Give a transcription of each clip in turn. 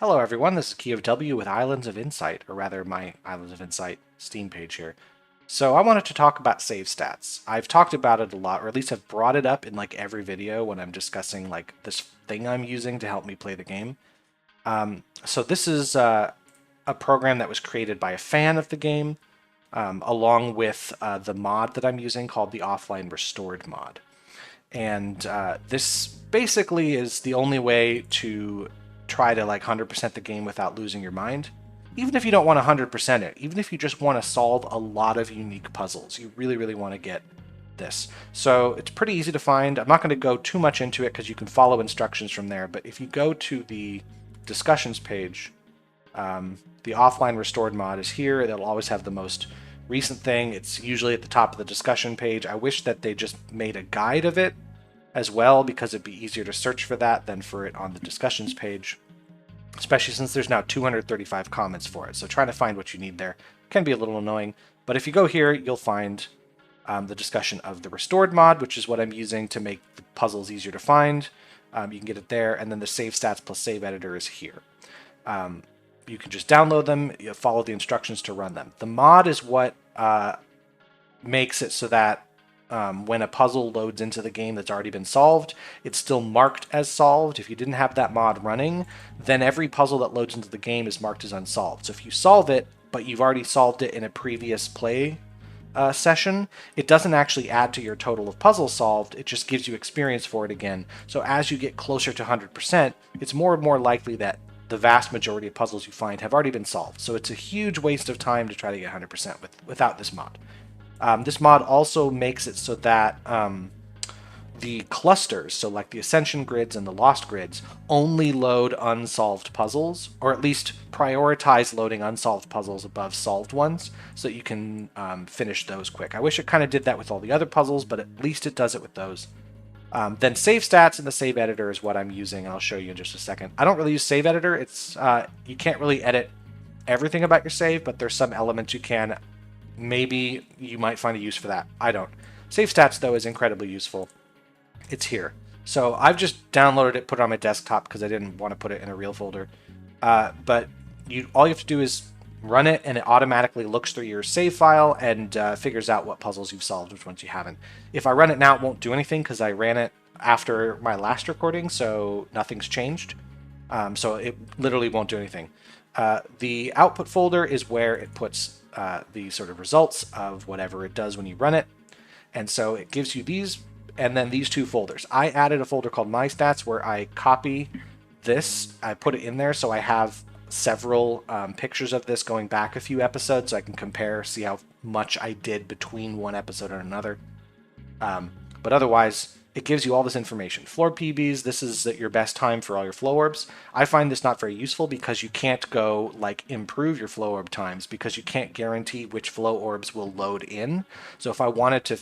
Hello everyone, this is Key of W with Islands of Insight, or rather my Islands of Insight Steam page here. So I wanted to talk about save stats. I've talked about it a lot, or at least I've brought it up in like every video when I'm discussing like this thing I'm using to help me play the game. So this is a program that was created by a fan of the game, along with the mod that I'm using called the Offline Restored mod. And this basically is the only way to try to like 100% the game without losing your mind. Even if you don't want to 100% it, even if you just want to solve a lot of unique puzzles, you really want to get this. So it's pretty easy to find. I'm not going to go too much into it because you can follow instructions from there, but if you go to the discussions page, the offline restored mod is here. It'll always have the most recent thing. It's usually at the top of the discussion page. I wish that they just made a guide of it as well, because it'd be easier to search for that than for it on the discussions page, especially since there's now 235 comments for it. So trying to find what you need there can be a little annoying. But if you go here, you'll find the discussion of the restored mod, which is what I'm using to make the puzzles easier to find. You can get it there, and then the save stats plus save editor is here. You can just download them, you follow the instructions to run them. The mod is what makes it so that when a puzzle loads into the game that's already been solved, it's still marked as solved. If you didn't have that mod running, then every puzzle that loads into the game is marked as unsolved. So if you solve it, but you've already solved it in a previous play session, it doesn't actually add to your total of puzzles solved, it just gives you experience for it again. So as you get closer to 100%, it's more and more likely that the vast majority of puzzles you find have already been solved. So it's a huge waste of time to try to get 100% without this mod. This mod also makes it so that the clusters, so like the Ascension grids and the Lost grids, only load unsolved puzzles, or at least prioritize loading unsolved puzzles above solved ones, so that you can finish those quick. I wish it kind of did that with all the other puzzles, but at least it does it with those. Then save stats in the save editor is what I'm using, and I'll show you in just a second. I don't really use save editor. It's you can't really edit everything about your save, but there's some elements you can. Maybe you might find a use for that. I don't. Save stats, though, is incredibly useful. It's here. So I've just downloaded it, put it on my desktop because I didn't want to put it in a real folder. But all you have to do is run it, and it automatically looks through your save file and figures out what puzzles you've solved, which ones you haven't. If I run it now, it won't do anything because I ran it after my last recording, so nothing's changed. So it literally won't do anything. The output folder is where it puts the sort of results of whatever it does when you run it. And so it gives you these, and then these two folders. I added a folder called My Stats where I copy this, I put it in there so I have several pictures of this going back a few episodes so I can compare, see how much I did between one episode and another. But otherwise, it gives you all this information. Floor PBs, this is your best time for all your flow orbs. I find this not very useful because you can't go like improve your flow orb times because you can't guarantee which flow orbs will load in. So if I wanted to,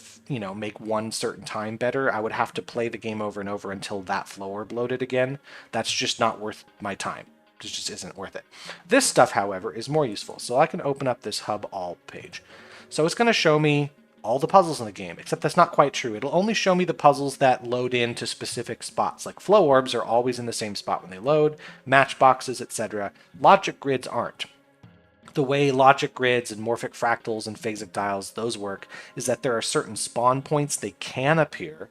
make one certain time better, I would have to play the game over and over until that flow orb loaded again. That's just not worth my time. It just isn't worth it. This stuff, however, is more useful. So I can open up this hub all page. So it's going to show me all the puzzles in the game, except that's not quite true. It'll only show me the puzzles that load into specific spots. Like flow orbs are always in the same spot when they load, matchboxes, etc. Logic grids aren't. The way logic grids and morphic fractals and phasic dials, those work, is that there are certain spawn points they can appear,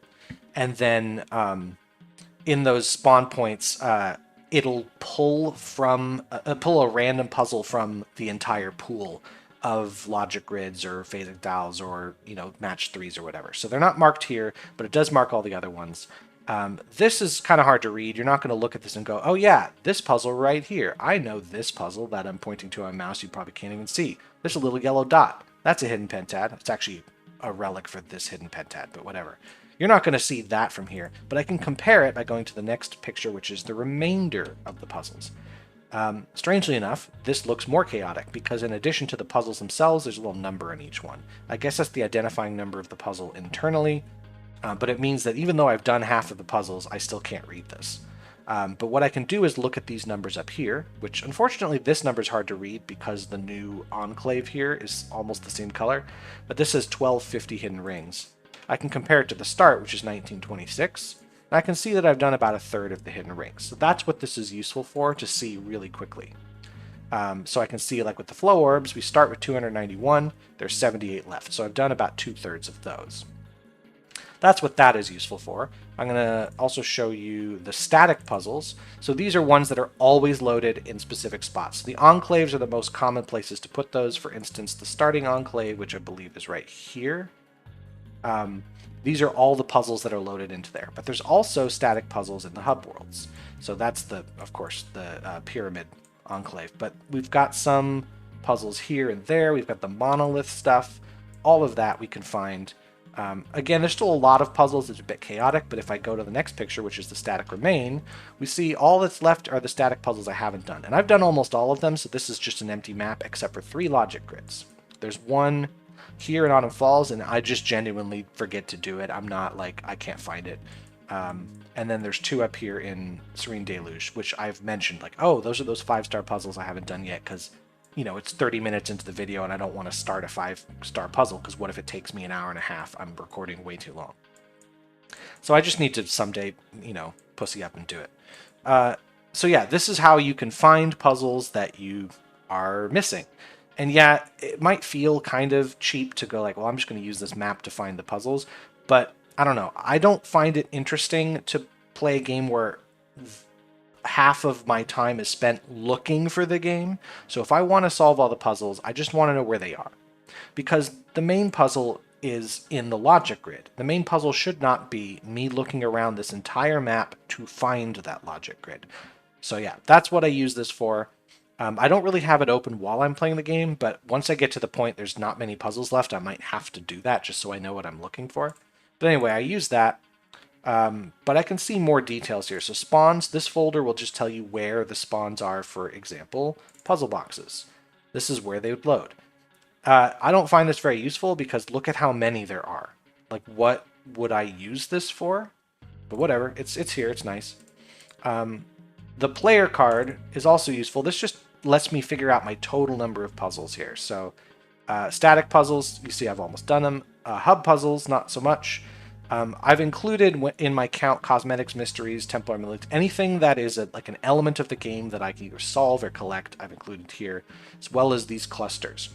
and then in those spawn points, it'll pull a random puzzle from the entire pool of logic grids or phasic dials or match threes or whatever. So they're not marked here, but it does mark all the other ones. This is kind of hard to read. You're not going to look at this and go, oh yeah, this puzzle right here. I know this puzzle that I'm pointing to on my mouse. You probably can't even see. There's a little yellow dot. That's a hidden pentad. It's actually a relic for this hidden pentad, but whatever. You're not going to see that from here, but I can compare it by going to the next picture, which is the remainder of the puzzles. Strangely enough, this looks more chaotic because in addition to the puzzles themselves, there's a little number in each one. I guess that's the identifying number of the puzzle internally, but it means that even though I've done half of the puzzles, I still can't read this. But what I can do is look at these numbers up here, which unfortunately this number is hard to read because the new enclave here is almost the same color, but this says 1250 hidden rings. I can compare it to the start, which is 1926, And I can see that I've done about a third of the hidden rings. So that's what this is useful for, to see really quickly. So I can see, like with the flow orbs, we start with 291, there's 78 left. So I've done about 2/3 of those. That's what that is useful for. I'm going to also show you the static puzzles. So these are ones that are always loaded in specific spots. The enclaves are the most common places to put those. For instance, the starting enclave, which I believe is right here. These are all the puzzles that are loaded into there. But there's also static puzzles in the hub worlds. So that's of course, the pyramid enclave. But we've got some puzzles here and there. We've got the monolith stuff. All of that we can find. Again, there's still a lot of puzzles. It's a bit chaotic, but if I go to the next picture, which is the static remain, we see all that's left are the static puzzles I haven't done. And I've done almost all of them, so this is just an empty map except for 3 logic grids. There's one here in Autumn Falls, and I just genuinely forget to do it. I'm not like, I can't find it. And then there's 2 up here in Serene Deluge, which I've mentioned, like, oh, those are those 5-star puzzles I haven't done yet, because, you know, it's 30 minutes into the video and I don't want to start a 5-star puzzle, because what if it takes me an hour and a half? I'm recording way too long. So I just need to someday, you know, pussy up and do it. So yeah, this is how you can find puzzles that you are missing. And yeah, it might feel kind of cheap to go like, well, I'm just going to use this map to find the puzzles. But I don't know. I don't find it interesting to play a game where half of my time is spent looking for the game. So if I want to solve all the puzzles, I just want to know where they are. Because the main puzzle is in the logic grid. The main puzzle should not be me looking around this entire map to find that logic grid. So yeah, that's what I use this for. I don't really have it open while I'm playing the game, but once I get to the point there's not many puzzles left, I might have to do that just so I know what I'm looking for. But anyway, I use that. But I can see more details here. So spawns, this folder will just tell you where the spawns are, for example, puzzle boxes. This is where they would load. I don't find this very useful because look at how many there are. Like, what would I use this for? But whatever, it's here, it's nice. The player card is also useful. This just lets me figure out my total number of puzzles here. So static puzzles, you see I've almost done them. Hub puzzles, not so much. I've included in my count cosmetics, mysteries, Templar Millet, anything that is like an element of the game that I can either solve or collect, I've included here, as well as these clusters.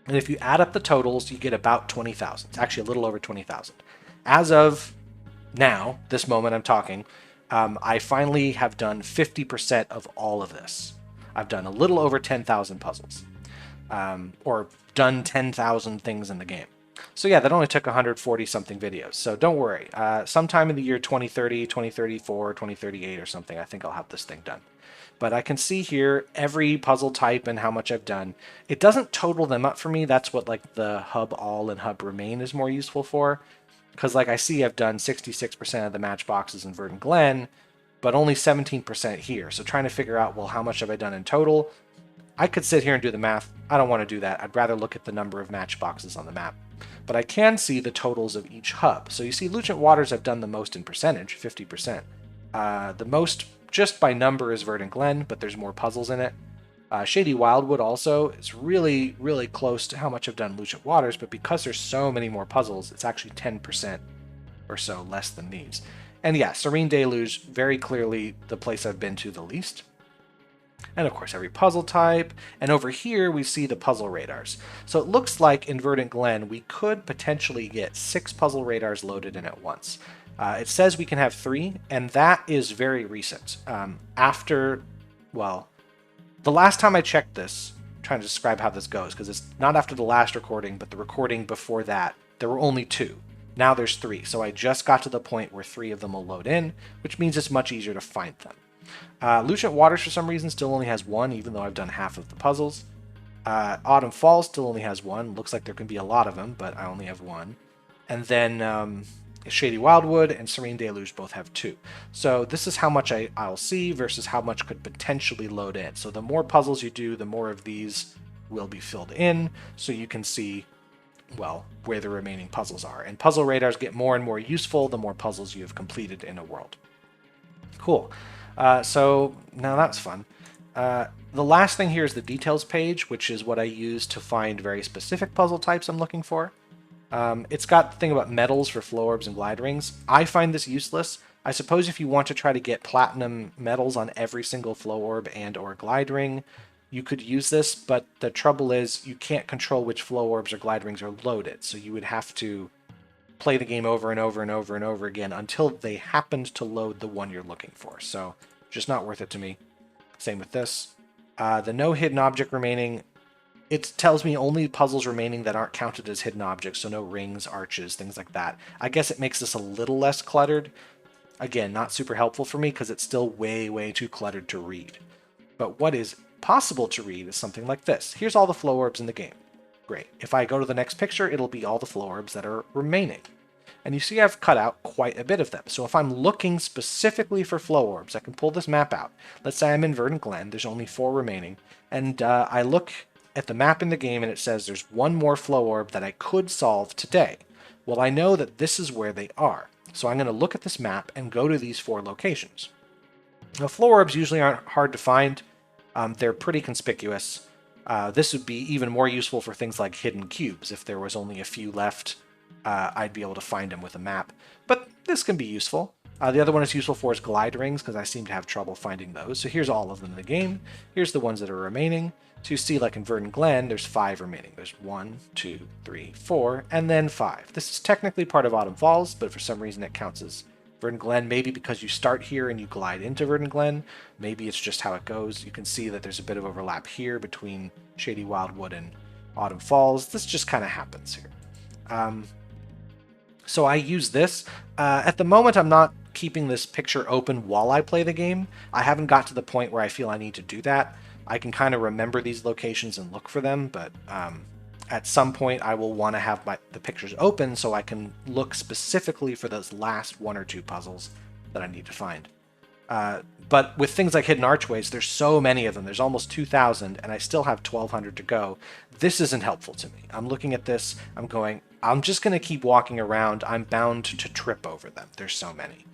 And if you add up the totals, you get about 20,000. It's actually a little over 20,000. As of now, this moment I'm talking, I finally have done 50% of all of this. I've done a little over 10,000 puzzles, or done 10,000 things in the game. So yeah, that only took 140 something videos. So don't worry. Sometime in the year 2030, 2034, 2038 or something, I think I'll have this thing done. But I can see here every puzzle type and how much I've done. It doesn't total them up for me. That's what like the hub all and hub remain is more useful for. Because like I see I've done 66% of the matchboxes in Verdant Glen, but only 17% here. So trying to figure out, well, how much have I done in total? I could sit here and do the math. I don't want to do that. I'd rather look at the number of matchboxes on the map. But I can see the totals of each hub. So you see Lucent Waters I've done the most in percentage, 50%. The most just by number is Verdant Glen, but there's more puzzles in it. Shady Wildwood also is really, really close to how much I've done Lucent Waters, but because there's so many more puzzles, it's actually 10% or so less than these. And yeah, Serene Deluge, very clearly the place I've been to the least. And of course, every puzzle type. And over here, we see the puzzle radars. So it looks like in Verdant Glen, we could potentially get 6 puzzle radars loaded in at once. It says we can have 3, and that is very recent. Well, the last time I checked this, I'm trying to describe how this goes, because it's not after the last recording, but the recording before that, there were only 2. Now there's 3, so I just got to the point where 3 of them will load in, which means it's much easier to find them. Lucent Waters, for some reason, still only has 1, even though I've done half of the puzzles. Autumn Falls still only has 1. Looks like there can be a lot of them, but I only have 1. And then Shady Wildwood and Serene Deluge both have 2. So this is how much I'll see versus how much could potentially load in. So the more puzzles you do, the more of these will be filled in, so you can see, well, where the remaining puzzles are. And puzzle radars get more and more useful the more puzzles you have completed in a world. Cool. So now that's fun. The last thing here is the details page, which is what I use to find very specific puzzle types I'm looking for. It's got the thing about metals for flow orbs and glide rings. I find this useless. I suppose if you want to try to get platinum medals on every single flow orb and or glide ring, you could use this, but the trouble is you can't control which flow orbs or glide rings are loaded, so you would have to play the game over and over and over and over again until they happened to load the one you're looking for. So just not worth it to me. Same with this. The no hidden object remaining, it tells me only puzzles remaining that aren't counted as hidden objects, so no rings, arches, things like that. I guess it makes this a little less cluttered. Again, not super helpful for me because it's still way, way too cluttered to read. But what is possible to read is something like this. Here's all the flow orbs in the game. Great. If I go to the next picture, it'll be all the flow orbs that are remaining. And you see I've cut out quite a bit of them. So if I'm looking specifically for flow orbs, I can pull this map out. Let's say I'm in Verdant Glen, there's only 4 remaining, and I look at the map in the game and it says there's one more flow orb that I could solve today. Well, I know that this is where they are. So I'm going to look at this map and go to these 4 locations. Now, flow orbs usually aren't hard to find. They're pretty conspicuous. This would be even more useful for things like hidden cubes. If there was only a few left, I'd be able to find them with a map. But this can be useful. The other one it's useful for is glide rings, because I seem to have trouble finding those. So here's all of them in the game. Here's the ones that are remaining. So you see, like in Verdant Glen, there's 5 remaining. There's 1, 2, 3, 4, and then 5. This is technically part of Autumn Falls, but for some reason it counts as Verdant Glen, maybe because you start here and you glide into Verdant Glen. Maybe it's just how it goes. You can see that there's a bit of overlap here between Shady Wildwood and Autumn Falls. This just kind of happens here. So I use this. At the moment, I'm not keeping this picture open while I play the game. I haven't got to the point where I feel I need to do that. I can kind of remember these locations and look for them, but at some point I will want to have the pictures open so I can look specifically for those last 1 or 2 puzzles that I need to find. But with things like hidden archways, there's so many of them. There's almost 2,000, and I still have 1,200 to go. This isn't helpful to me. I'm looking at this, I'm going, I'm just going to keep walking around. I'm bound to trip over them. There's so many.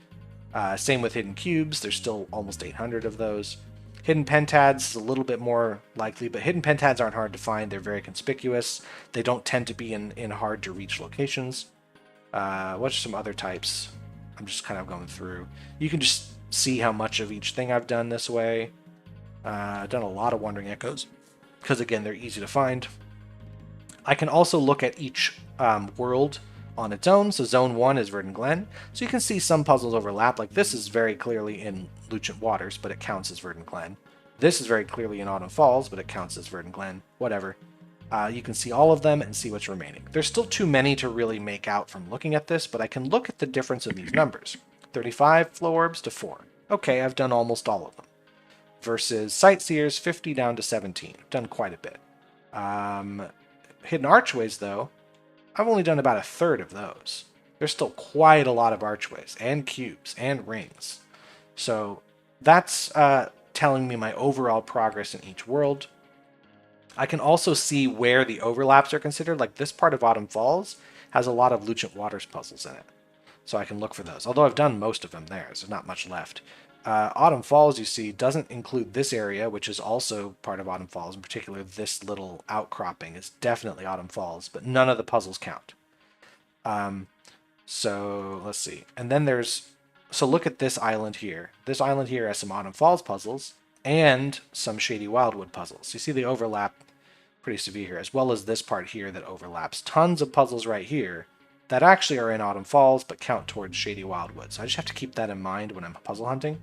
Same with hidden cubes. There's still almost 800 of those. Hidden pentads is a little bit more likely, but hidden pentads aren't hard to find. They're very conspicuous. They don't tend to be in hard-to-reach locations. What's some other types? I'm just kind of going through. You can just see how much of each thing I've done this way. I've done a lot of Wandering Echoes, because again, they're easy to find. I can also look at each world on its own. So Zone 1 is Verdant Glen. So you can see some puzzles overlap. Like this is very clearly in Lucent Waters, but it counts as Verdant Glen. This is very clearly in Autumn Falls, but it counts as Verdant Glen. Whatever. You can see all of them and see what's remaining. There's still too many to really make out from looking at this, but I can look at the difference in these numbers. 35 flow orbs to 4. Okay, I've done almost all of them. Versus Sightseers, 50 down to 17. I've done quite a bit. Hidden archways, though, I've only done about 1/3 of those. There's still quite a lot of archways, and cubes, and rings. So that's telling me my overall progress in each world. I can also see where the overlaps are considered. Like this part of Autumn Falls has a lot of Lucent Waters puzzles in it. So I can look for those. Although I've done most of them there, so there's not much left. Autumn Falls, you see, doesn't include this area, which is also part of Autumn Falls. In particular, this little outcropping is definitely Autumn Falls, but none of the puzzles count. So let's see. And then so look at this island here. This island here has some Autumn Falls puzzles and some Shady Wildwood puzzles. You see the overlap pretty severe here, as well as this part here that overlaps. Tons of puzzles right here that actually are in Autumn Falls but count towards Shady Wildwood. So I just have to keep that in mind when I'm puzzle hunting.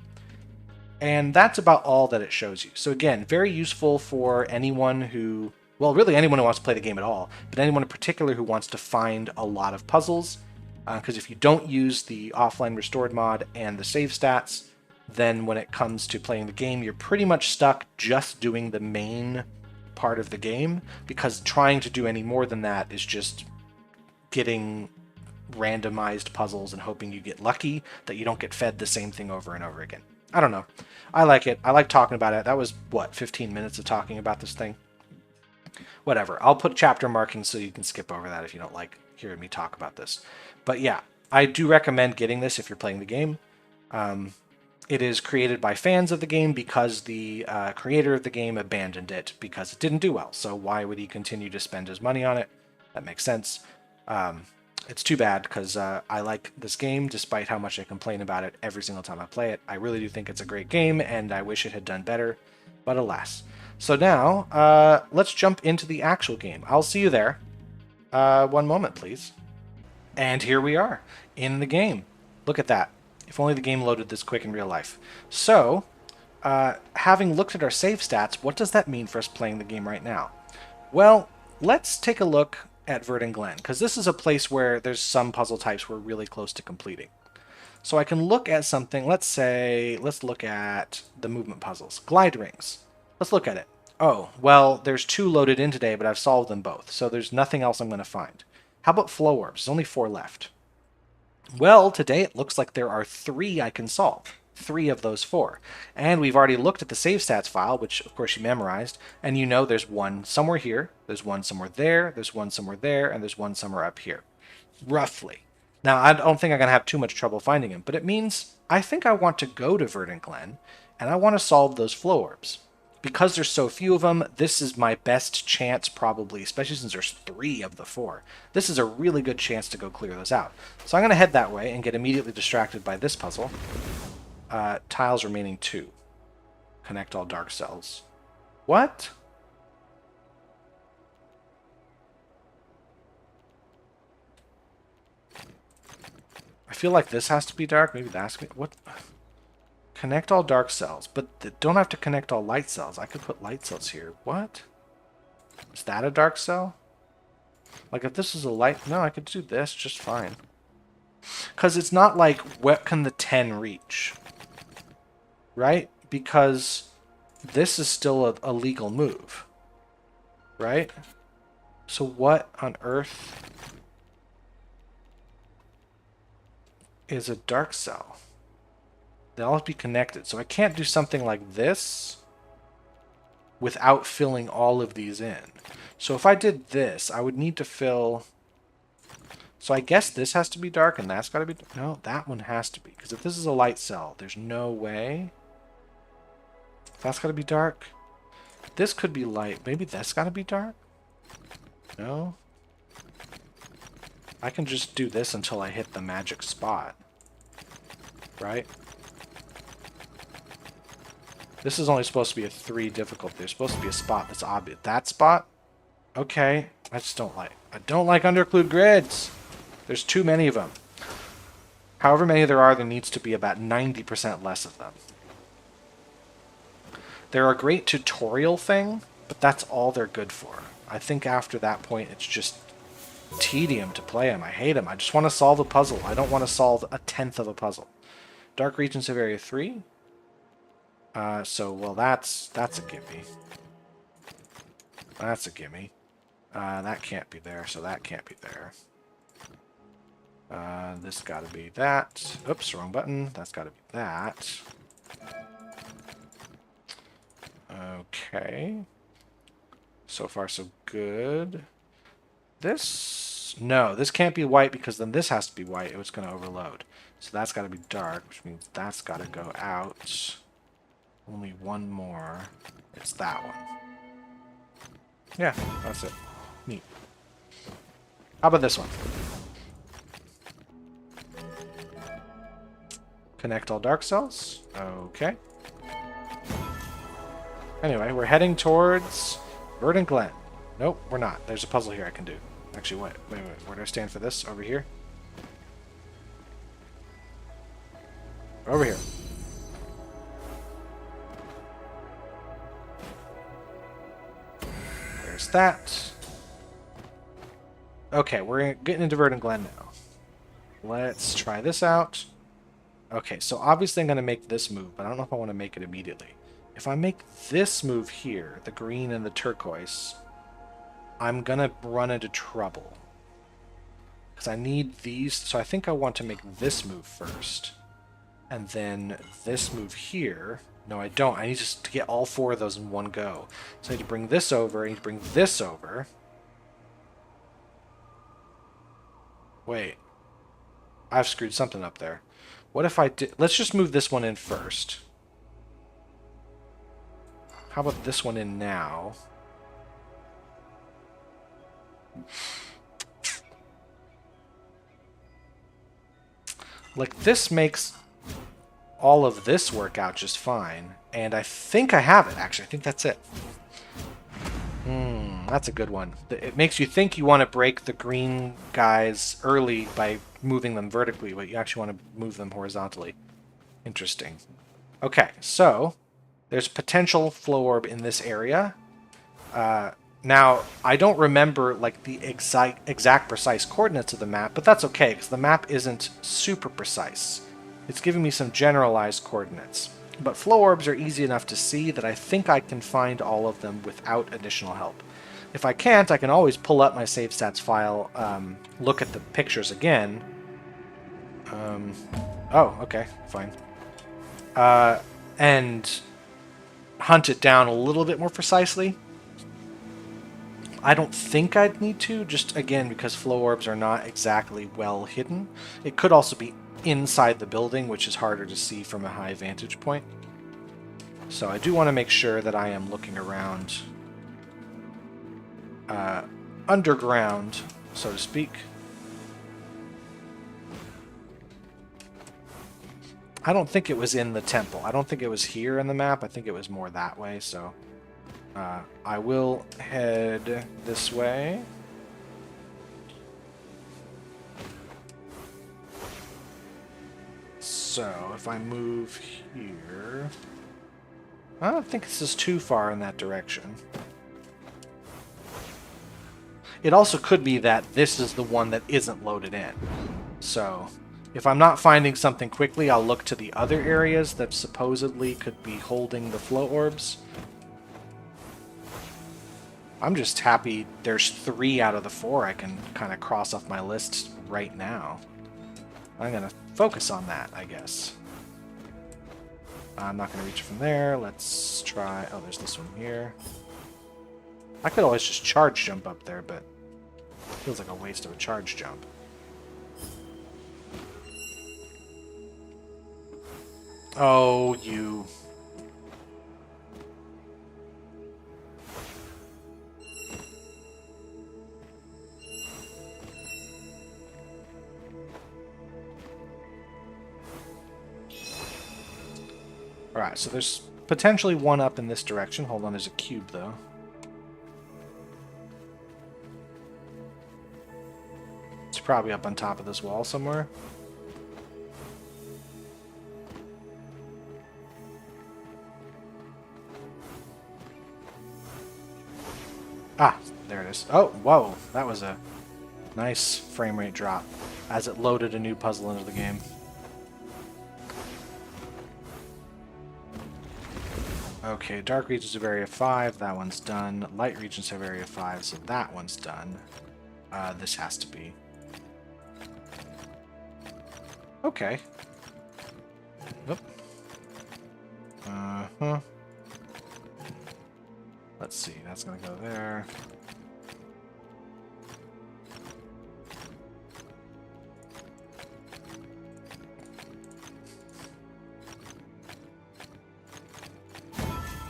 And that's about all that it shows you. So again, very useful for anyone who, well, really anyone who wants to play the game at all, but anyone in particular who wants to find a lot of puzzles. Because if you don't use the offline restored mod and the save stats, then when it comes to playing the game, you're pretty much stuck just doing the main part of the game, because trying to do any more than that is just getting randomized puzzles and hoping you get lucky that you don't get fed the same thing over and over again. I don't know. I like it. I like talking about it. That was, what, 15 minutes of talking about this thing? Whatever. I'll put chapter markings so you can skip over that if you don't like hearing me talk about this. But yeah, I do recommend getting this if you're playing the game. It is created by fans of the game because the creator of the game abandoned it because it didn't do well. So why would he continue to spend his money on it? That makes sense. It's too bad because I like this game despite how much I complain about it every single time I play it. I really do think it's a great game and I wish it had done better, but alas. So now, let's jump into the actual game. I'll see you there. One moment, please. And here we are, in the game. Look at that. If only the game loaded this quick in real life. So, having looked at our save stats, what does that mean for us playing the game right now? Well, let's take a look at Verdant Glen, because this is a place where there's some puzzle types we're really close to completing. So I can look at something, let's look at the movement puzzles. Glide rings. Let's look at it. Oh, well, there's 2 loaded in today, but I've solved them both, so there's nothing else I'm going to find. How about flow orbs? There's only 4 left. Well, today it looks like there are 3 I can solve. 3 of those 4. And we've already looked at the save stats file, which of course you memorized, and you know there's 1 somewhere here, there's 1 somewhere there, there's 1 somewhere there, and there's 1 somewhere up here. Roughly. Now, I don't think I'm going to have too much trouble finding him, but it means I think I want to go to Verdant Glen, and I want to solve those flow orbs. Because there's so few of them, this is my best chance probably, especially since there's 3 of the 4. This is a really good chance to go clear those out. So I'm going to head that way and get immediately distracted by this puzzle. Tiles remaining 2. Connect all dark cells. What? I feel like this has to be dark. Maybe that's... What? Connect all dark cells. But don't have to connect all light cells. I could put light cells here. What? Is that a dark cell? Like if this is a light... No, I could do this just fine. Because it's not like, what can the 10 reach? Right? Because this is still a legal move. Right? So what on earth is a dark cell? They'll all be connected. So I can't do something like this without filling all of these in. So if I did this, I would need to fill... So I guess this has to be dark and that's got to be... No, that one has to be. Because if this is a light cell, there's no way... That's got to be dark. This could be light. Maybe that's got to be dark? No? I can just do this until I hit the magic spot. Right? This is only supposed to be a 3 difficulty. There's supposed to be a spot that's obvious. That spot? Okay. I don't like underclued grids. There's too many of them. However many there are, there needs to be about 90% less of them. They're a great tutorial thing, but that's all they're good for. I think after that point, it's just tedium to play them. I hate them. I just want to solve a puzzle. I don't want to solve a 1/10 of a puzzle. Dark Regions of Area 3. Well, that's a gimme. That's a gimme. That can't be there, so that can't be there. This gotta be that. Oops, wrong button. That's gotta be that. Okay. So far, so good. This... No, this can't be white because then this has to be white. It's going to overload. So that's got to be dark, which means that's got to go out. Only one more. It's that one. Yeah, that's it. Neat. How about this one? Connect all dark cells. Okay. Anyway, we're heading towards Verdant Glen. Nope, we're not. There's a puzzle here I can do. Actually, wait. Where do I stand for this? Over here? Over here. There's that. Okay, we're getting into Verdant Glen now. Let's try this out. Okay, so obviously I'm going to make this move, but I don't know if I want to make it immediately. If I make this move here, the green and the turquoise, I'm going to run into trouble. Because I need these, so I think I want to make this move first. And then this move here. No, I don't. I need to get all 4 of those in one go. So I need to bring this over, I need to bring this over. Wait. I've screwed something up there. What if I did... Let's just move this one in first. How about this one in now? Like, this makes all of this work out just fine. And I think I have it, actually. I think that's it. That's a good one. It makes you think you want to break the green guys early by moving them vertically, but you actually want to move them horizontally. Interesting. Okay, so there's potential flow orb in this area. Now, I don't remember like the exact precise coordinates of the map, but that's okay, because the map isn't super precise. It's giving me some generalized coordinates. But flow orbs are easy enough to see that I think I can find all of them without additional help. If I can't, I can always pull up my save stats file, look at the pictures again. Oh, okay, fine. And hunt it down a little bit more precisely. I don't think I'd need to, just again because flow orbs are not exactly well hidden. It could also be inside the building, which is harder to see from a high vantage point. So I do want to make sure that I am looking around underground, so to speak. I don't think it was in the temple. I don't think it was here in the map. I think it was more that way, so I will head this way. So if I move here, I don't think this is too far in that direction. It also could be that this is the one that isn't loaded in. So if I'm not finding something quickly, I'll look to the other areas that supposedly could be holding the flow orbs. I'm just happy there's 3 out of the 4 I can kind of cross off my list right now. I'm going to focus on that, I guess. I'm not going to reach from there. Let's try... Oh, there's this one here. I could always just charge jump up there, but it feels like a waste of a charge jump. Oh, you... Alright, so there's potentially one up in this direction. Hold on, there's a cube, though. It's probably up on top of this wall somewhere. Ah, there it is. Oh, whoa, that was a nice frame rate drop as it loaded a new puzzle into the game. Okay, Dark Regions of Area 5, that one's done. Light Regions of Area 5, so that one's done. This has to be. Okay. Oop. Uh-huh. Let's see, that's gonna go there.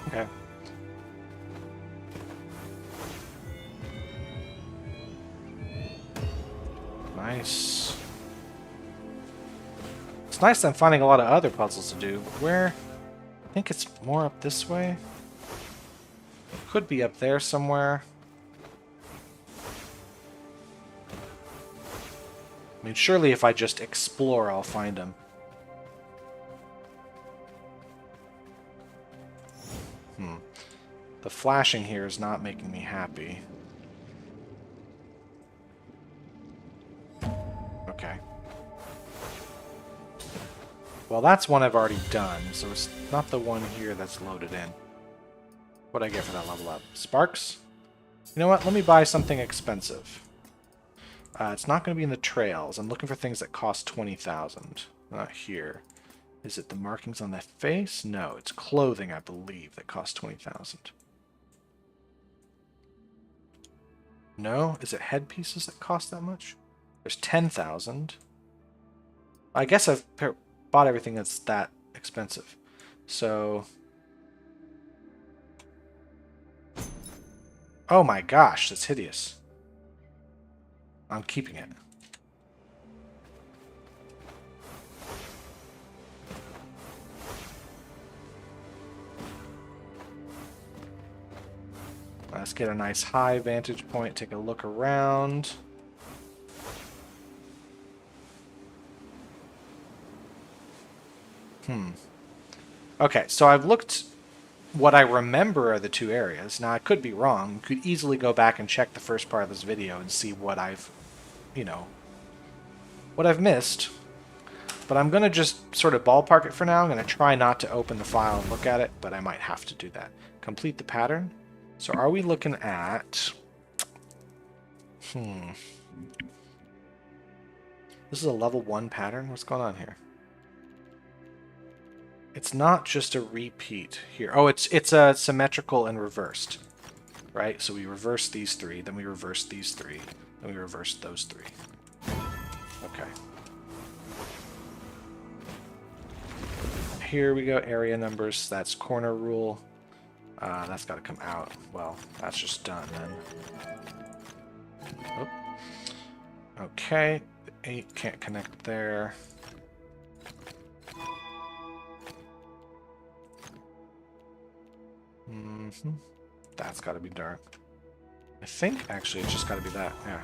Okay. Nice. It's nice that I'm finding a lot of other puzzles to do, but where? I think it's more up this way. It could be up there somewhere. I mean, surely if I just explore, I'll find them. The flashing here is not making me happy. Okay. Well, that's one I've already done, so it's not the one here that's loaded in. What'd I get for that level up? Sparks? You know what? Let me buy something expensive. It's not going to be in the trails. I'm looking for things that cost 20,000. Not here. Is it the markings on the face? No, it's clothing, I believe, that costs 20,000. No? Is it headpieces that cost that much? There's 10,000. I guess I've bought everything that's that expensive. So... Oh my gosh, that's hideous. I'm keeping it. Let's get a nice high vantage point, take a look around. Okay, so I've looked what I remember are the two areas. Now, I could be wrong. You could easily go back and check the first part of this video and see what I've, what I've missed. But I'm going to just sort of ballpark it for now. I'm going to try not to open the file and look at it, but I might have to do that. Complete the pattern. So are we looking at... This is a level 1 pattern? What's going on here? It's not just a repeat here. Oh, it's symmetrical and reversed. Right? So we reverse these 3, then we reverse these 3, then we reverse those 3. Okay. Here we go, area numbers. That's corner rule. That's got to come out. Well, that's just done then. Oh. Okay, 8 can't connect there. That's got to be dark. I think actually it's just got to be that. Yeah.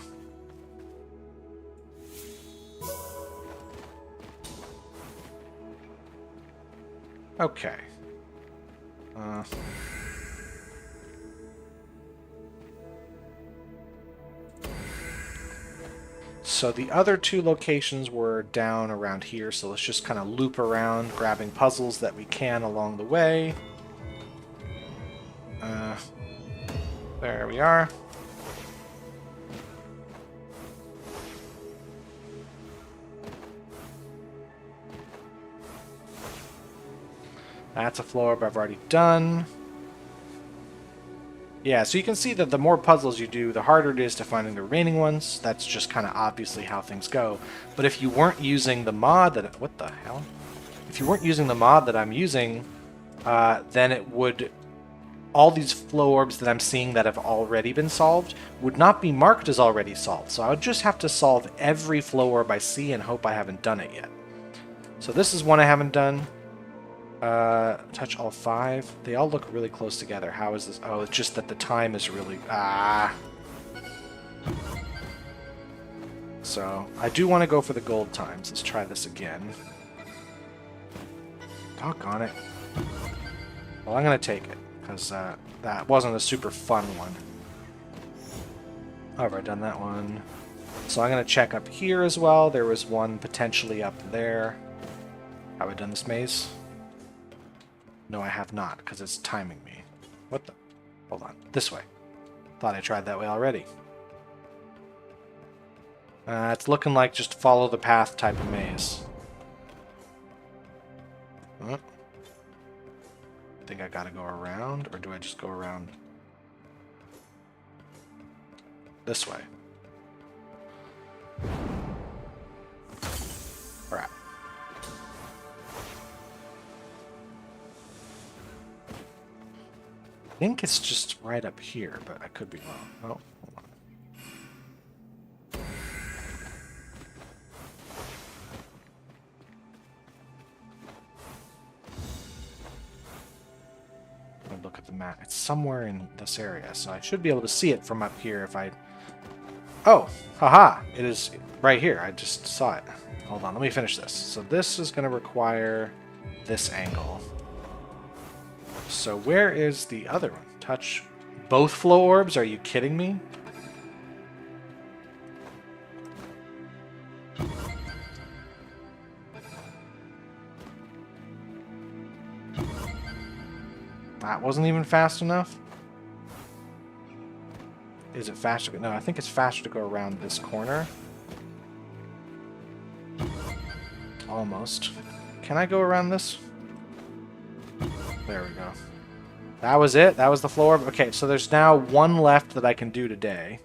Okay. So the other 2 locations were down around here, so let's just kind of loop around, grabbing puzzles that we can along the way. There we are. That's a floor orb I've already done. Yeah, so you can see that the more puzzles you do, the harder it is to finding the remaining ones. That's just kind of obviously how things go. But if you weren't using the mod that... What the hell? If you weren't using the mod that I'm using, then it would... All these flow orbs that I'm seeing that have already been solved would not be marked as already solved. So I would just have to solve every flow orb I see and hope I haven't done it yet. So this is one I haven't done. Touch all 5. They all look really close together. How is this? Oh, it's just that the time is really... So, I do want to go for the gold times. Let's try this again. Doggone it. Well, I'm going to take it, because that wasn't a super fun one. I've already done that one. So I'm going to check up here as well. There was one potentially up there. Have I done this maze? No, I have not, because it's timing me. What the? Hold on. This way. Thought I tried that way already. It's looking like just follow the path type of maze. I think I gotta go around, or do I just go around this way? Alright. I think it's just right up here, but I could be wrong. Oh, hold on. Look at the map. It's somewhere in this area, so I should be able to see it from up here if I... Oh! Haha! It is right here. I just saw it. Hold on, let me finish this. So this is going to require this angle. So where is the other one? Touch both flow orbs? Are you kidding me? That wasn't even fast enough? Is it faster? No, I think it's faster to go around this corner. Almost. Can I go around this? There we go. That was it? That was the floor? Okay, so there's now one left that I can do today.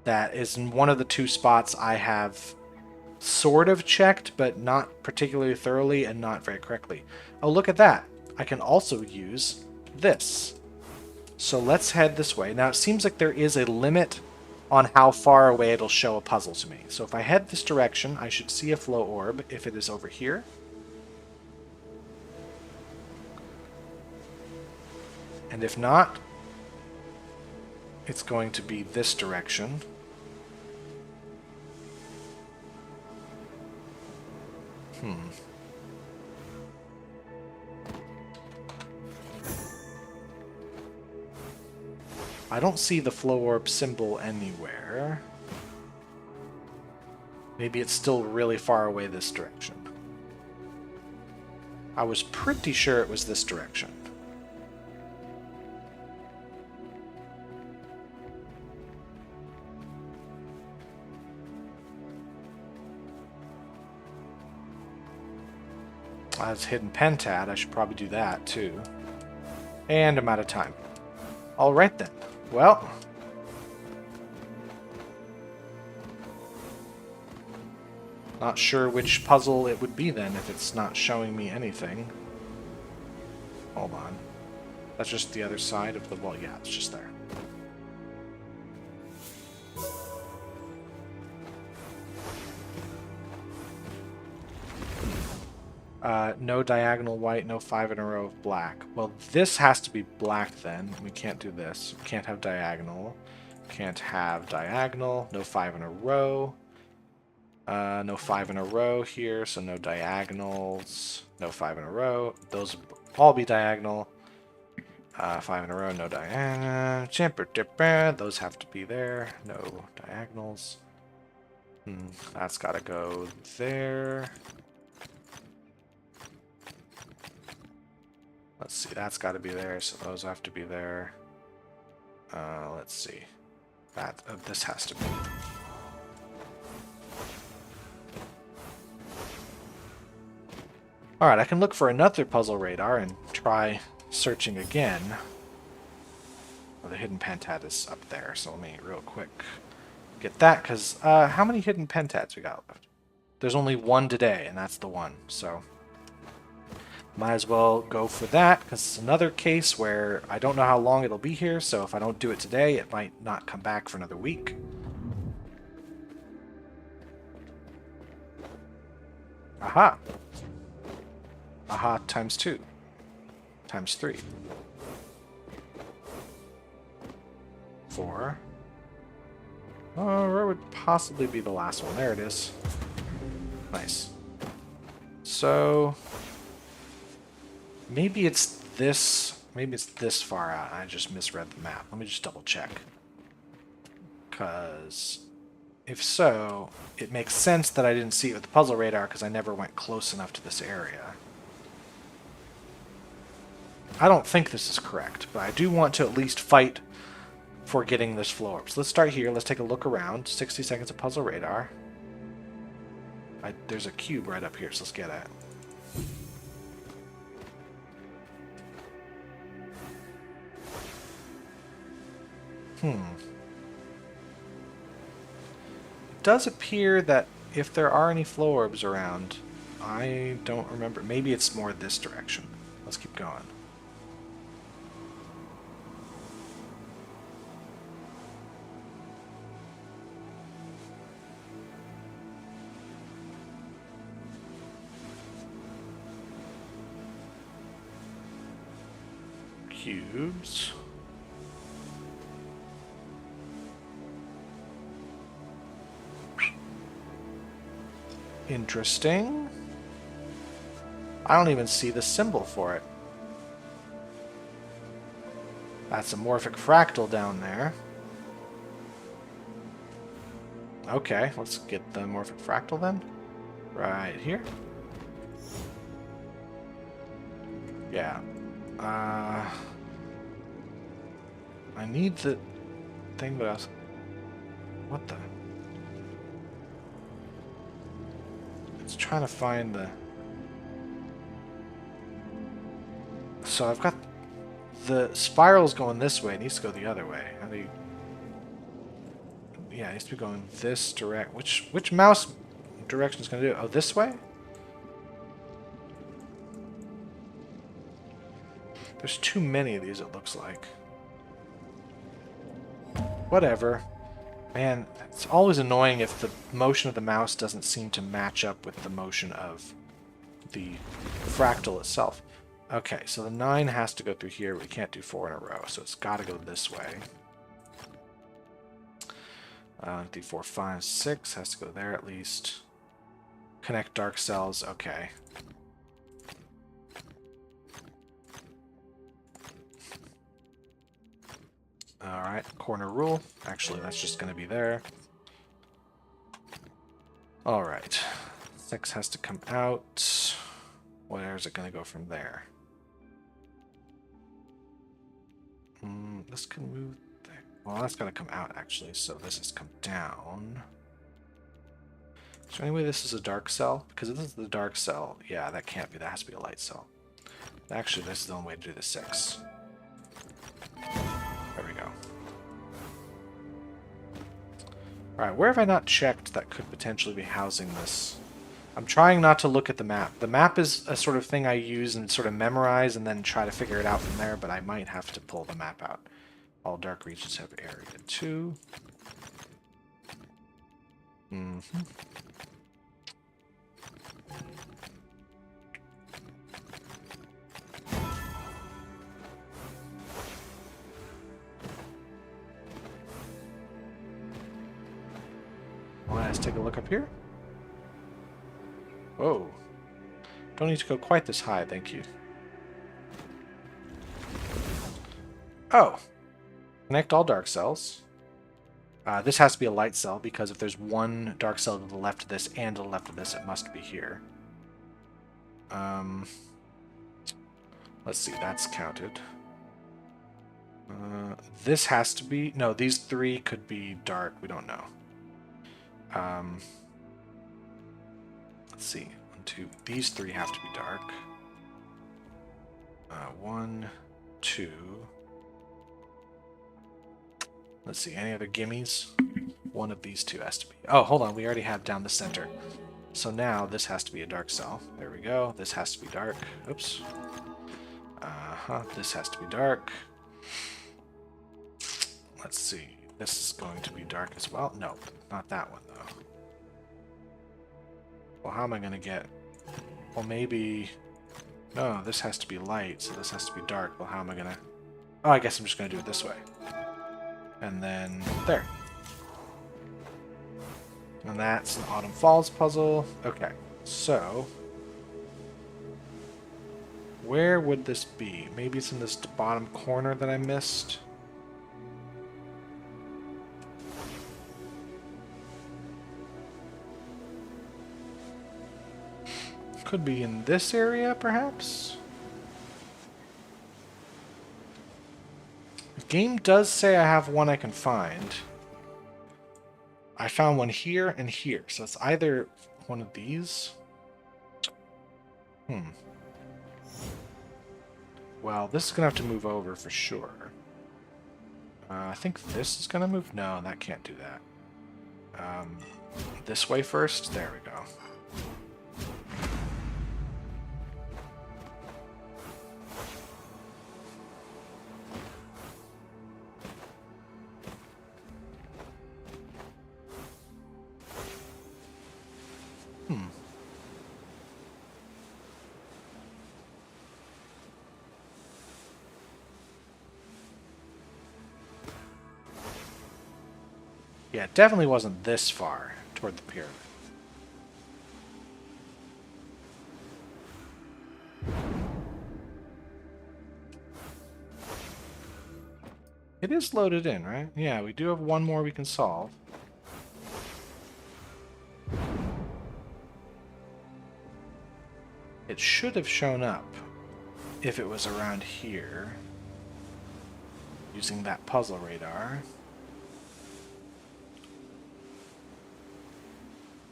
That is in one of the 2 spots I have sort of checked, but not particularly thoroughly and not very correctly. Oh, look at that. I can also use this. So let's head this way. Now, it seems like there is a limit on how far away it'll show a puzzle to me. So if I head this direction, I should see a flow orb if it is over here. And if not, it's going to be this direction. I don't see the flow orb symbol anywhere. Maybe it's still really far away this direction. I was pretty sure it was this direction. As Hidden Pentad, I should probably do that too. And I'm out of time. Alright then. Well, not sure which puzzle it would be then if it's not showing me anything. Hold on. That's just the other side of the wall. Yeah, it's just there. No diagonal white, no 5 in a row of black. Well, this has to be black then. We can't do this. We can't have diagonal. Can't have diagonal. No 5 in a row. No 5 in a row here, so no diagonals. No 5 in a row. Those all be diagonal. 5 in a row, no diagonal. Those have to be there. No diagonals. That's got to go there. Let's see, that's got to be there, so those have to be there. Let's see. This has to be. Alright, I can look for another puzzle radar and try searching again. Oh, the Hidden Pentad is up there, so let me real quick get that, because how many Hidden Pentads we got left? There's only one today, and that's the one, so might as well go for that, because it's another case where I don't know how long it'll be here, so if I don't do it today, it might not come back for another week. Aha! Aha times 2. Times 3. 4. Where would possibly be the last one? There it is. Nice. So maybe it's this. Maybe it's this far out. I just misread the map. Let me just double check. Because if so, it makes sense that I didn't see it with the puzzle radar because I never went close enough to this area. I don't think this is correct, but I do want to at least fight for getting this flow orb. So let's start here. Let's take a look around. 60 seconds of puzzle radar. There's a cube right up here, so let's get it. It does appear that if there are any flow orbs around, I don't remember. Maybe it's more this direction. Let's keep going. Cubes. Interesting. I don't even see the symbol for it. That's a morphic fractal down there. Okay, let's get the morphic fractal then. Right here. Yeah. I need the thing, but I was... What the... It's trying to find the... So I've got... The spiral's going this way. It needs to go the other way. How do you... Yeah, it needs to be going this direct... Which mouse direction is going to do it? Oh, this way? There's too many of these, it looks like. Whatever. Man, it's always annoying if the motion of the mouse doesn't seem to match up with the motion of the fractal itself. Okay, so the 9 has to go through here. We can't do 4 in a row, so it's got to go this way. D4, 5, 6 has to go there at least. Connect dark cells. Okay. Alright, corner rule. Actually, that's just going to be there. Alright. 6 has to come out. Where is it going to go from there? This can move there. Well, that's got to come out, actually, so this has come down. Is there any way this is a dark cell? Because if this is the dark cell, yeah, that can't be. That has to be a light cell. Actually, this is the only way to do the 6. There we go. Alright, where have I not checked that could potentially be housing this? I'm trying not to look at the map. The map is a sort of thing I use and sort of memorize and then try to figure it out from there, but I might have to pull the map out. All dark regions have area 2. Let's take a look up here. Whoa. Don't need to go quite this high, thank you. Oh. Connect all dark cells. This has to be a light cell, because if there's one dark cell to the left of this and to the left of this, it must be here. Let's see, that's counted. This has to be... No, these 3 could be dark. We don't know. Let's see. 1, 2. These 3 have to be dark. 1, 2. Let's see. Any other gimmies? One of these 2 has to be. Oh, hold on. We already have down the center. So now this has to be a dark cell. There we go. This has to be dark. Oops. This has to be dark. Let's see. This is going to be dark as well. No, not that one, though. Well, how am I going to get... Well, maybe... No, this has to be light, so this has to be dark. Well, how am I going to... Oh, I guess I'm just going to do it this way. And then... There. And that's an Autumn Falls puzzle. Okay, so... Where would this be? Maybe it's in this bottom corner that I missed. Could be in this area, perhaps? The game does say I have one I can find. I found one here and here, so it's either one of these. Well, this is going to have to move over for sure. I think this is going to move. No, that can't do that. This way first. There we go. Yeah, it definitely wasn't this far toward the pyramid. It is loaded in, right? Yeah, we do have one more we can solve. It should have shown up if it was around here using that puzzle radar.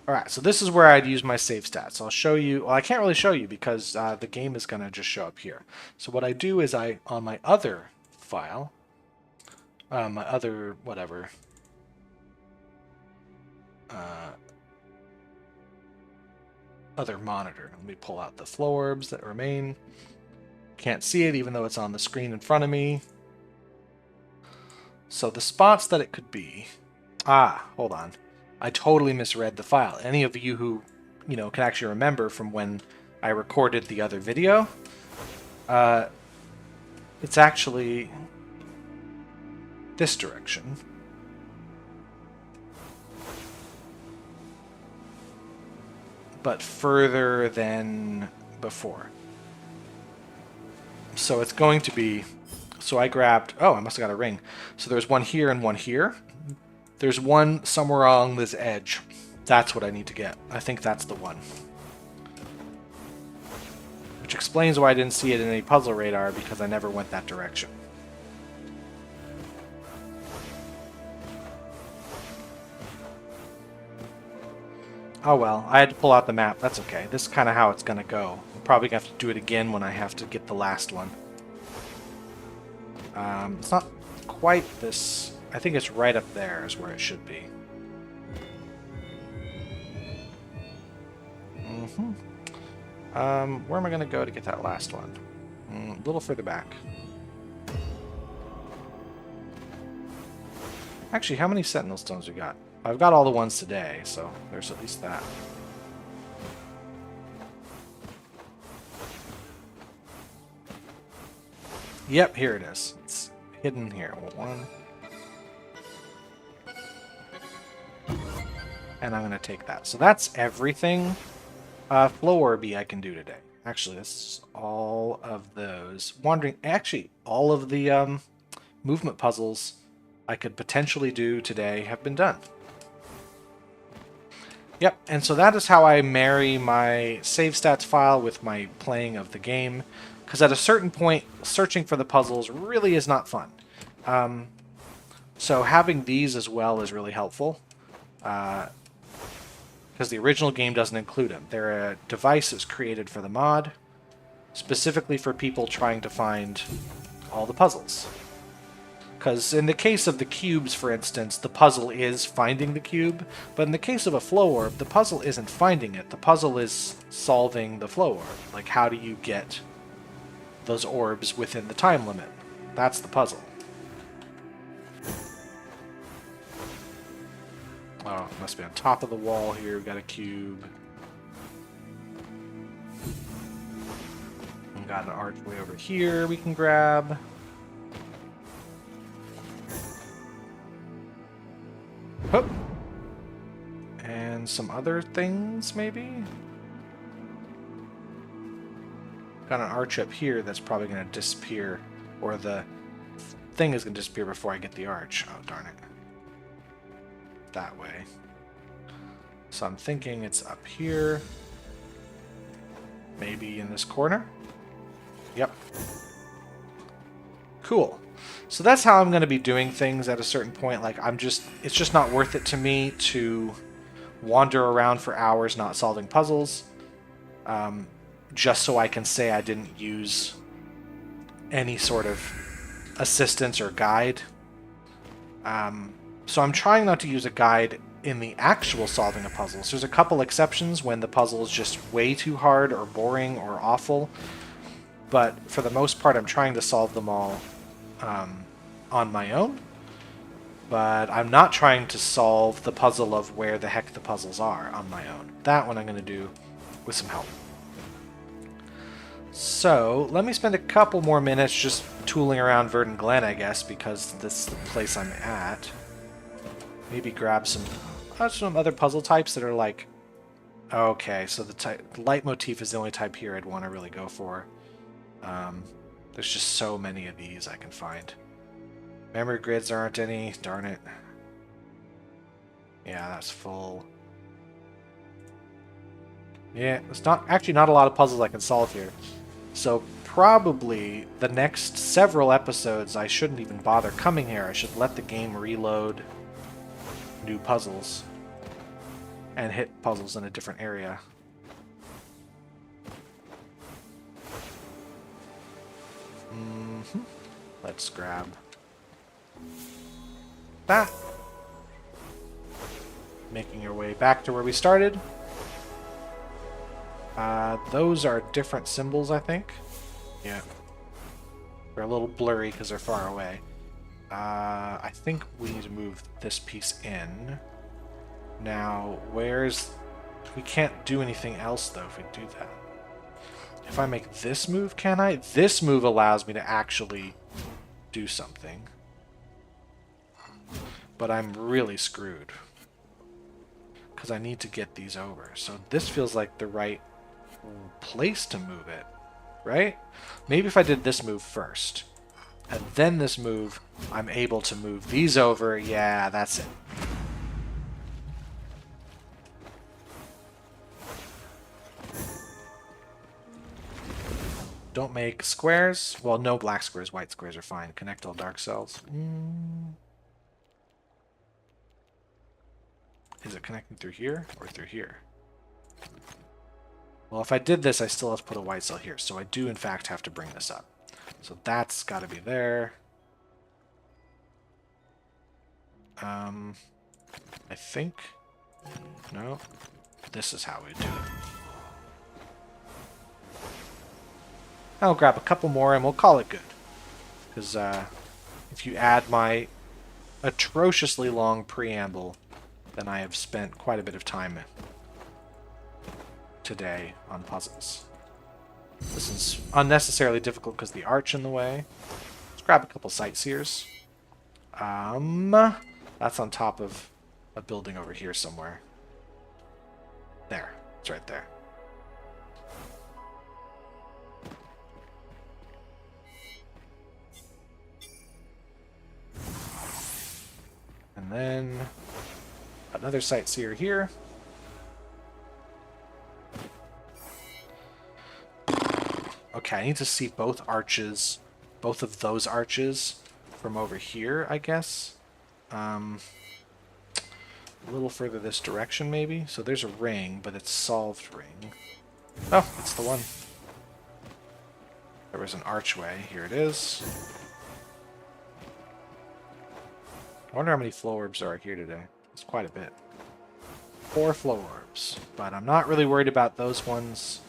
Alright, so this is where I'd use my save stats. I'll show you, well, I can't really show you because the game is going to just show up here. So what I do is on my other file, my other, whatever, other monitor. Let me pull out the flow orbs that remain. Can't see it even though it's on the screen in front of me. So the spots that it could be, hold on. I totally misread the file. Any of you who, can actually remember from when I recorded the other video, it's actually this direction. but further than before. So it's going to be... So I grabbed... Oh, I must have got a ring. So there's one here and one here. There's one somewhere along this edge. That's what I need to get. I think that's the one. Which explains why I didn't see it in any puzzle radar, because I never went that direction. Oh well, I had to pull out the map. That's okay. This is kind of how it's going to go. I'm probably going to have to do it again when I have to get the last one. It's not quite this... I think it's right up there is where it should be. Where am I going to go to get that last one? A little further back. Actually, how many Sentinel Stones we got? I've got all the ones today, so there's at least that. Yep, here it is. It's hidden here. One. And I'm going to take that. So that's everything Flow Orby I can do today. Actually, this is all of those. Actually, all of the movement puzzles I could potentially do today have been done. Yep, and so that is how I marry my save stats file with my playing of the game. Because at a certain point, searching for the puzzles really is not fun. So having these as well is really helpful. Because the original game doesn't include them. They're a device that's created for the mod, specifically for people trying to find all the puzzles. Because in the case of the cubes, for instance, the puzzle is finding the cube, but in the case of a flow orb, the puzzle isn't finding it. The puzzle is solving the flow orb. Like, how do you get those orbs within the time limit? That's the puzzle. Oh, it must be on top of the wall here. We've got a cube. We've got an archway over here we can grab. Hoop. And some other things, maybe? Got an arch up here that's probably going to disappear. Or the thing is going to disappear before I get the arch. Oh, darn it. That way. So I'm thinking it's up here. Maybe in this corner. Yep. Cool. So that's how I'm going to be doing things at a certain point. Like, it's just not worth it to me to wander around for hours not solving puzzles. Just so I can say I didn't use any sort of assistance or guide. So I'm trying not to use a guide in the actual solving of puzzles. There's a couple exceptions when the puzzle is just way too hard or boring or awful. But for the most part, I'm trying to solve them all on my own. But I'm not trying to solve the puzzle of where the heck the puzzles are on my own. That one I'm going to do with some help. So, let me spend a couple more minutes just tooling around Verdant Glen, I guess, because this is the place I'm at. Maybe grab some other puzzle types that are like... Okay, so the leitmotif is the only type here I'd want to really go for. There's just so many of these I can find. Memory grids aren't any, darn it. Yeah, that's full. Yeah, there's actually not a lot of puzzles I can solve here. So probably the next several episodes I shouldn't even bother coming here. I should let the game reload new puzzles and hit puzzles in a different area. Let's grab that. Making your way back to where we started. Those are different symbols, I think. Yeah. They're a little blurry because they're far away. I think we need to move this piece in. Now, we can't do anything else, though, if we do that. If I make this move, can I? This move allows me to actually do something. But I'm really screwed. because I need to get these over. So this feels like the right place to move it, right? Maybe if I did this move first, and then this move, I'm able to move these over. Yeah, that's it. Don't make squares. Well, no black squares. White squares are fine. Connect all dark cells. Is it connecting through here or through here? Well, if I did this, I still have to put a white cell here. So I do, in fact, have to bring this up. So that's got to be there. I think... No. This is how we do it. I'll grab a couple more and we'll call it good. Because if you add my atrociously long preamble, then I have spent quite a bit of time today on puzzles. This is unnecessarily difficult because the arch in the way. Let's grab a couple sightseers. That's on top of a building over here somewhere. There. It's right there. And then another sightseer here. Okay, I need to see both arches, both of those arches from over here, I guess. A little further this direction, maybe. So there's a ring, but it's solved ring. Oh, it's the one. There was an archway. Here it is. I wonder how many flow orbs are here today. It's quite a bit. 4 flow orbs. But I'm not really worried about those ones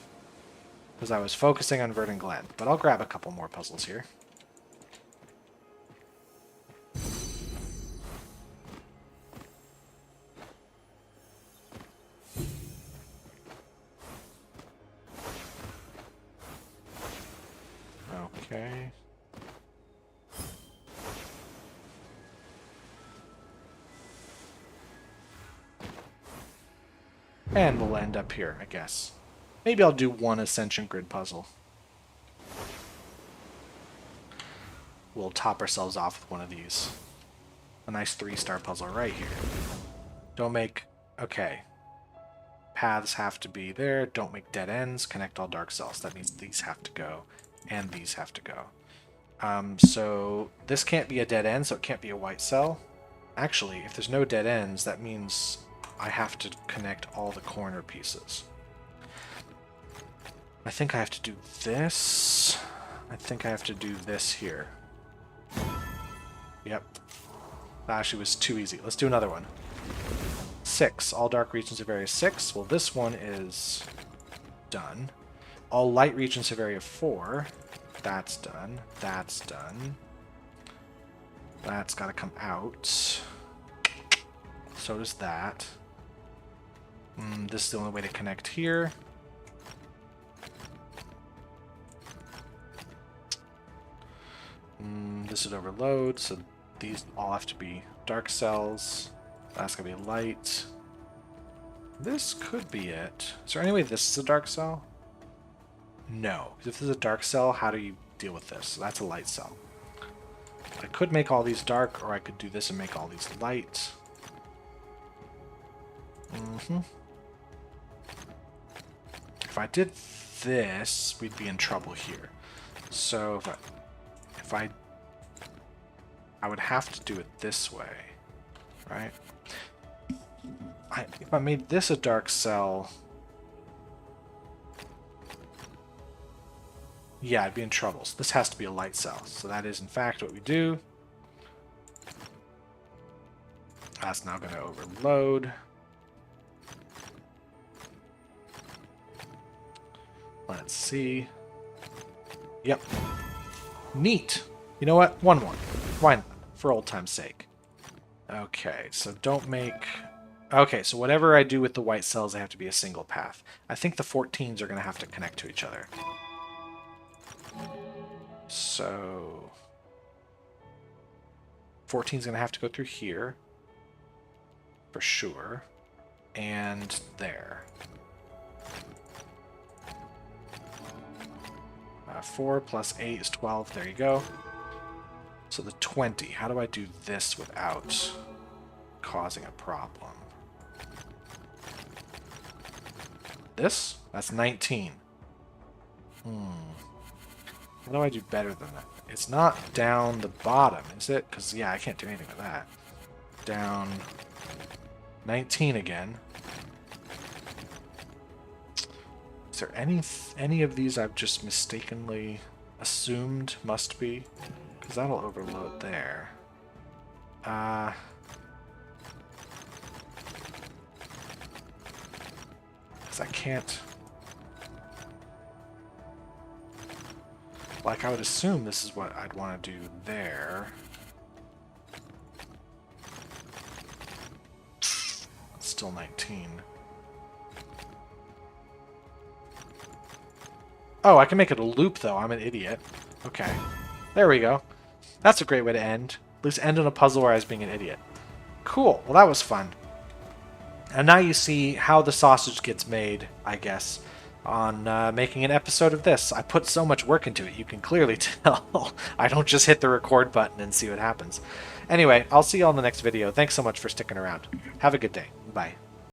because I was focusing on Verdant Glen. But I'll grab a couple more puzzles here. Okay. And we'll end up here, I guess. Maybe I'll do one Ascension Grid puzzle. We'll top ourselves off with one of these. A nice 3-star puzzle right here. Don't make... Okay. Paths have to be there. Don't make dead ends. Connect all dark cells. That means these have to go. And these have to go. So this can't be a dead end, so it can't be a white cell. Actually, if there's no dead ends, that means I have to connect all the corner pieces. I think I have to do this. I think I have to do this here. Yep. That actually was too easy. Let's do another one. 6. All dark regions of area 6. Well, this one is done. All light regions of area 4. That's done. That's done. That's got to come out. So does that. This is the only way to connect here. This would overload, so these all have to be dark cells. That's going to be light. This could be it. Is there any way this is a dark cell? No. If this is a dark cell, how do you deal with this? So that's a light cell. I could make all these dark, or I could do this and make all these light. If I did this, we'd be in trouble here. So if I would have to do it this way, right? If I made this a dark cell, yeah, I'd be in trouble. So this has to be a light cell. So that is, in fact, what we do. That's now going to overload. Let's see. Yep. Neat. You know what? One more. Why not? For old time's sake. Okay, so don't make... Okay, so whatever I do with the white cells, they have to be a single path. I think the 14s are going to have to connect to each other. So... 14's going to have to go through here. For sure. and there. 4 plus 8 is 12. There you go. So the 20. How do I do this without causing a problem? This? That's 19. What do I do better than that? It's not down the bottom, is it? Because, yeah, I can't do anything with that. Down 19 again. Is there any of these I've just mistakenly assumed must be? Because that'll overload there. Because I can't... Like, I would assume this is what I'd want to do there. It's still 19. Oh, I can make it a loop, though. I'm an idiot. Okay. There we go. That's a great way to end. At least end on a puzzle where I was being an idiot. Cool. Well, that was fun. And now you see how the sausage gets made, I guess, on making an episode of this. I put so much work into it, you can clearly tell. I don't just hit the record button and see what happens. Anyway, I'll see you all in the next video. Thanks so much for sticking around. Have a good day. Bye.